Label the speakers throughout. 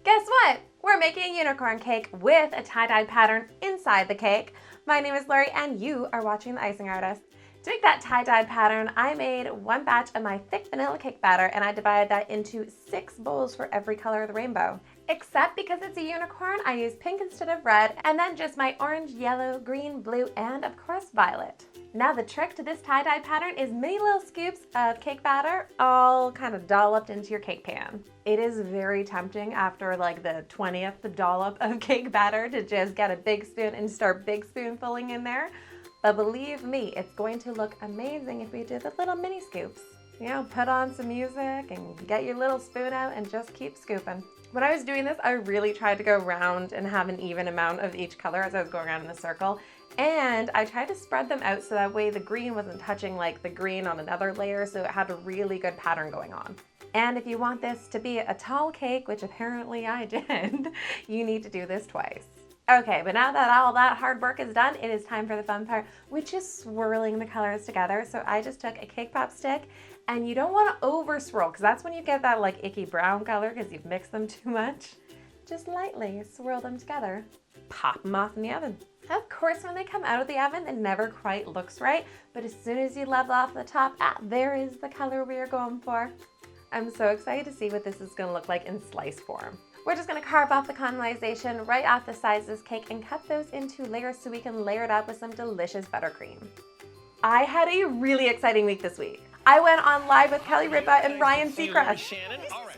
Speaker 1: Guess what? We're making a unicorn cake with a tie-dye pattern inside the cake. My name is Lori and you are watching The Icing Artist. To make that tie-dye pattern, I made one batch of my thick vanilla cake batter and I divided that into 6 bowls for every color of the rainbow. Except because it's a unicorn, I used pink instead of red, and then just my orange, yellow, green, blue, and of course violet. Now the trick to this tie-dye pattern is many little scoops of cake batter all kind of dolloped into your cake pan. It is very tempting after like the 20th dollop of cake batter to just get a big spoon and start big spoonfulling in there. But believe me, it's going to look amazing if we do the little mini scoops. You know, put on some music and get your little spoon out and just keep scooping. When I was doing this, I really tried to go around and have an even amount of each color as I was going around in a circle. And I tried to spread them out so that way the green wasn't touching like the green on another layer, so it had a really good pattern going on. And if you want this to be a tall cake, which apparently I did, you need to do this twice. Okay, but now that all that hard work is done, it is time for the fun part, which is swirling the colors together. So I just took a cake pop stick, and you don't want to over swirl because that's when you get that like icky brown color because you've mixed them too much. Just lightly swirl them together. Pop them off in the oven. Of course, when they come out of the oven, it never quite looks right, but as soon as you level off the top, there is the color we are going for. I'm so excited to see what this is going to look like in slice form. We're just going to carve off the caramelization right off the sides of this cake and cut those into layers so we can layer it up with some delicious buttercream. I had a really exciting week this week. I went on live with Kelly Ripa and Ryan Seacrest.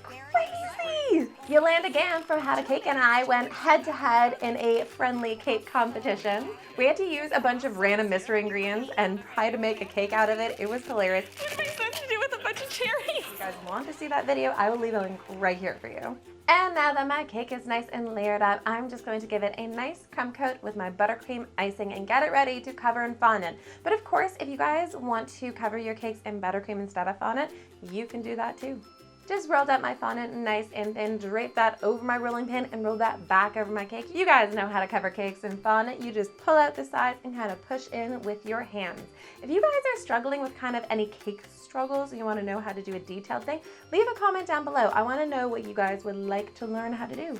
Speaker 1: Crazy! Yolanda Gann from How to Cake and I went head-to-head in a friendly cake competition. We had to use a bunch of random mystery ingredients and try to make a cake out of it. It was hilarious. What am I supposed to do with a bunch of cherries? If you guys want to see that video, I will leave a link right here for you. And now that my cake is nice and layered up, I'm just going to give it a nice crumb coat with my buttercream icing and get it ready to cover in fondant. But of course, if you guys want to cover your cakes in buttercream instead of fondant, you can do that too. Just rolled up my fondant nice and thin, drape that over my rolling pin and roll that back over my cake. You guys know how to cover cakes in fondant. You just pull out the sides and kind of push in with your hands. If you guys are struggling with kind of any cake struggles, you want to know how to do a detailed thing, leave a comment down below. I want to know what you guys would like to learn how to do.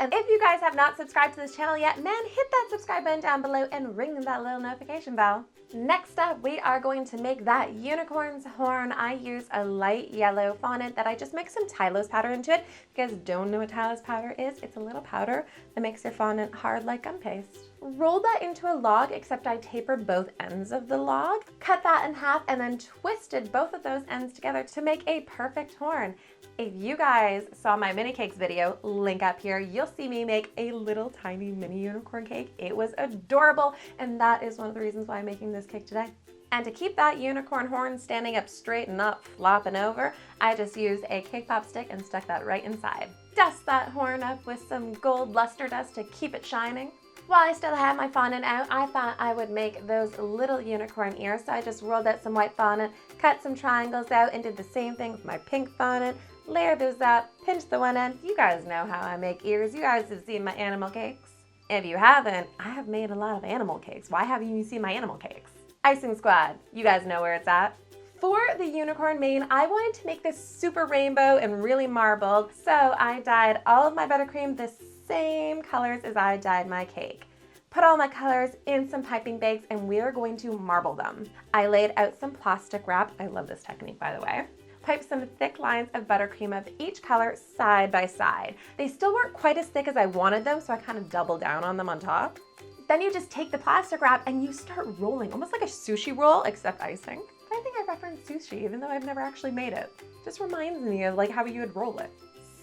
Speaker 1: And if you guys have not subscribed to this channel yet, man, hit that subscribe button down below and ring that little notification bell. Next up, we are going to make that unicorn's horn. I use a light yellow fondant that I just mixed some Tylose powder into it. If you guys don't know what Tylose powder is, it's a little powder that makes your fondant hard like gum paste. Roll that into a log, except I tapered both ends of the log, cut that in half, and then twisted both of those ends together to make a perfect horn. If you guys saw my mini cakes video, link up here, you'll see me make a little tiny mini unicorn cake. It was adorable, and that is one of the reasons why I'm making this cake today. And to keep that unicorn horn standing up straight and not flopping over, I just used a cake pop stick and stuck that right inside. Dust that horn up with some gold luster dust to keep it shining. While I still had my fondant out, I thought I would make those little unicorn ears, so I just rolled out some white fondant, cut some triangles out, and did the same thing with my pink fondant. Layer those up, pinch the one end. You guys know how I make ears. You guys have seen my animal cakes. If you haven't, I have made a lot of animal cakes. Why haven't you seen my animal cakes? Icing Squad, you guys know where it's at. For the unicorn mane, I wanted to make this super rainbow and really marbled, so I dyed all of my buttercream the same colors as I dyed my cake. Put all my colors in some piping bags and we are going to marble them. I laid out some plastic wrap. I love this technique, by the way. Pipe some thick lines of buttercream of each color side by side. They still weren't quite as thick as I wanted them, so I kind of doubled down on them on top. Then you just take the plastic wrap and you start rolling, almost like a sushi roll, except icing. I think I referenced sushi, even though I've never actually made it. Just reminds me of like how you would roll it.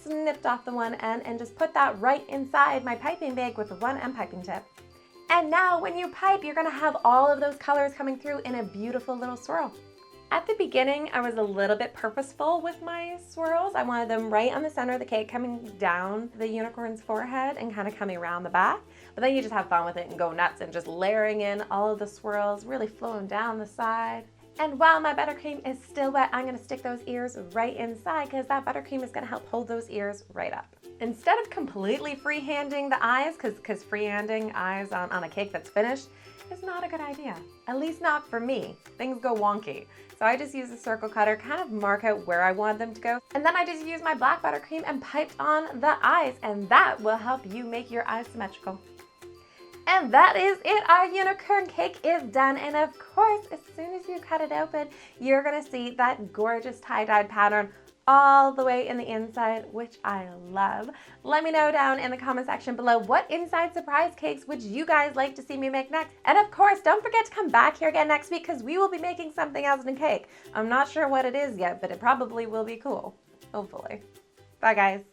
Speaker 1: Snipped off the one end and just put that right inside my piping bag with the one end piping tip. And now when you pipe, you're gonna have all of those colors coming through in a beautiful little swirl. At the beginning, I was a little bit purposeful with my swirls. I wanted them right on the center of the cake, coming down the unicorn's forehead and kind of coming around the back. But then you just have fun with it and go nuts and just layering in all of the swirls, really flowing down the side. And while my buttercream is still wet, I'm gonna stick those ears right inside because that buttercream is gonna help hold those ears right up. Instead of completely freehanding the eyes, because freehanding eyes on a cake that's finished is not a good idea. At least not for me. Things go wonky. So I just use a circle cutter, kind of mark out where I want them to go. And then I just use my black buttercream and piped on the eyes, and that will help you make your eyes symmetrical. And that is it. Our unicorn cake is done. And of course, as soon as you cut it open, you're gonna see that gorgeous tie-dyed pattern all the way in the inside, which I love. Let me know down in the comment section below, what inside surprise cakes would you guys like to see me make next? And of course, don't forget to come back here again next week because we will be making something else in a cake. I'm not sure what it is yet, but it probably will be cool. Hopefully. Bye guys.